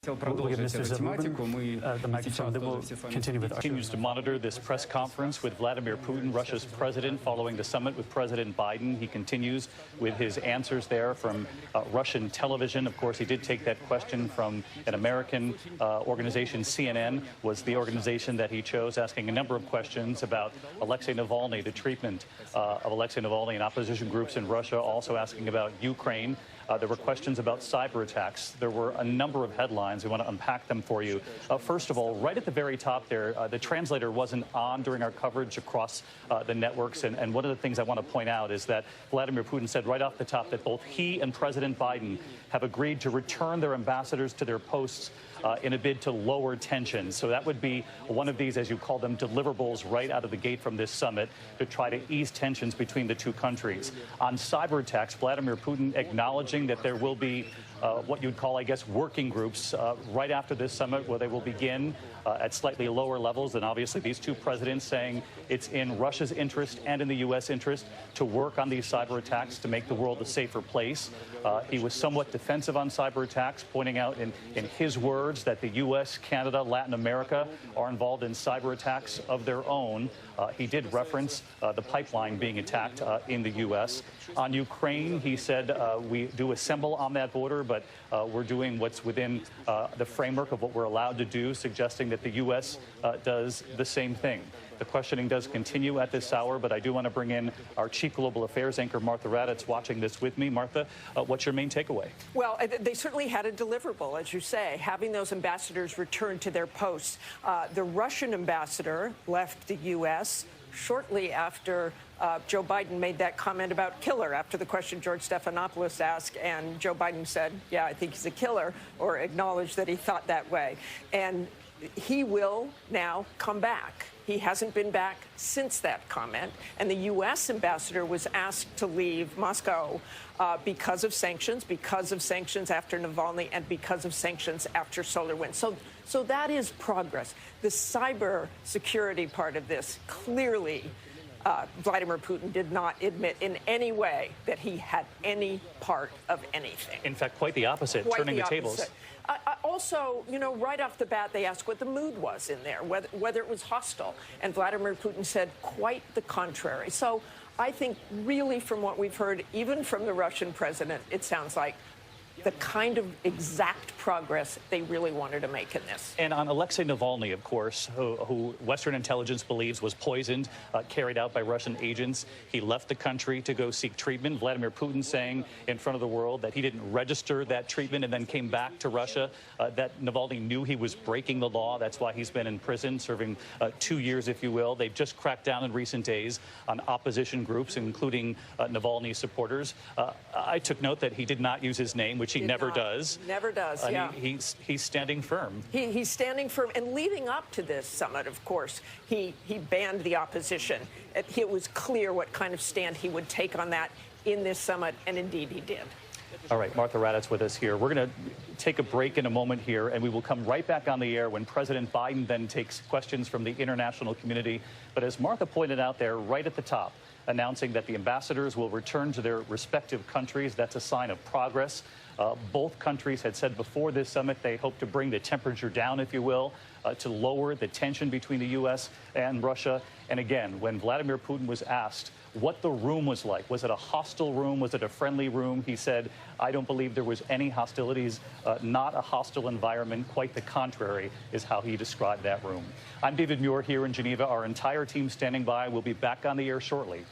Хотел продолжить эту тематику. Мы сейчас тоже все с вами continues to monitor this press conference with Vladimir Putin, Russia's president, following the summit with President Biden. He continues with his answers there from Russian television. Of course, he did take that question from an American organization. CNN was the organization that he chose, asking a number of questions about Alexei Navalny, the treatment of Alexei Navalny and opposition groups in Russia, also asking about Ukraine. There were questions about cyber attacks. There were a number of headlines. We want to unpack them for you. First of all, right at the very top there, the translator wasn't on during our coverage across the networks. And one of the things I want to point out is that Vladimir Putin said right off the top that both he and President Biden have agreed to return their ambassadors to their posts in a bid to lower tensions. So that would be one of these, as you call them, deliverables right out of the gate from this summit to try to ease tensions between the two countries. On cyber attacks, Vladimir Putin acknowledging that there will be what you'd call, I guess, working groups right after this summit where they will begin at slightly lower levels. And obviously these two presidents saying it's in Russia's interest and in the U.S. interest to work on these cyber attacks to make the world a safer place. He was somewhat defensive on cyber attacks, pointing out in his words that the U.S., Canada, Latin America are involved in cyber attacks of their own. He did reference the pipeline being attacked in the U.S. On Ukraine, he said, we do assemble on that border, but we're doing what's within the framework of what we're allowed to do, suggesting that the U.S. Does the same thing. The questioning does continue at this hour, but I do want to bring in our Chief Global Affairs anchor, Martha Raddatz, watching this with me. Martha, what's your main takeaway? Well, they certainly had a deliverable, as you say, having those ambassadors return to their posts. The Russian ambassador left the U.S. shortly after Joe Biden made that comment about killer, after the question George Stephanopoulos asked, and Joe Biden said, yeah, I think he's a killer, or acknowledged that he thought that way. And he will now come back. He hasn't been back since that comment, and the U.S. ambassador was asked to leave Moscow because of sanctions after Navalny, and because of sanctions after SolarWinds. So that is progress. The cyber security part of this, clearly, Vladimir Putin did not admit in any way that he had any part of anything. In fact, quite the opposite, turning the tables. Also, you know, right off the bat, they asked what the mood was in there, whether it was hostile. And Vladimir Putin said quite the contrary. So I think really from what we've heard, even from the Russian president, it sounds like the kind of exact progress they really wanted to make in this. And on Alexei Navalny, of course, who Western intelligence believes was poisoned, carried out by Russian agents. He left the country to go seek treatment. Vladimir Putin saying in front of the world that he didn't register that treatment and then came back to Russia, that Navalny knew he was breaking the law. That's why he's been in prison, serving 2 years, if you will. They've just cracked down in recent days on opposition groups, including Navalny supporters. I took note that he did not use his name, which he never does. Never does, yeah. He's standing firm. He's standing firm. And leading up to this summit, of course, he banned the opposition. It was clear what kind of stand he would take on that in this summit, and indeed he did. All right, Martha Raddatz with us here. We're going to take a break in a moment here, and we will come right back on the air when President Biden then takes questions from the international community. But as Martha pointed out there, right at the top, announcing that the ambassadors will return to their respective countries. That's a sign of progress. Both countries had said before this summit they hope to bring the temperature down, if you will, to lower the tension between the U.S. and Russia. And again, when Vladimir Putin was asked what the room was like, was it a hostile room, was it a friendly room, he said, I don't believe there was any hostilities, not a hostile environment, quite the contrary is how he described that room. I'm David Muir here in Geneva, our entire team standing by. We'll be back on the air shortly.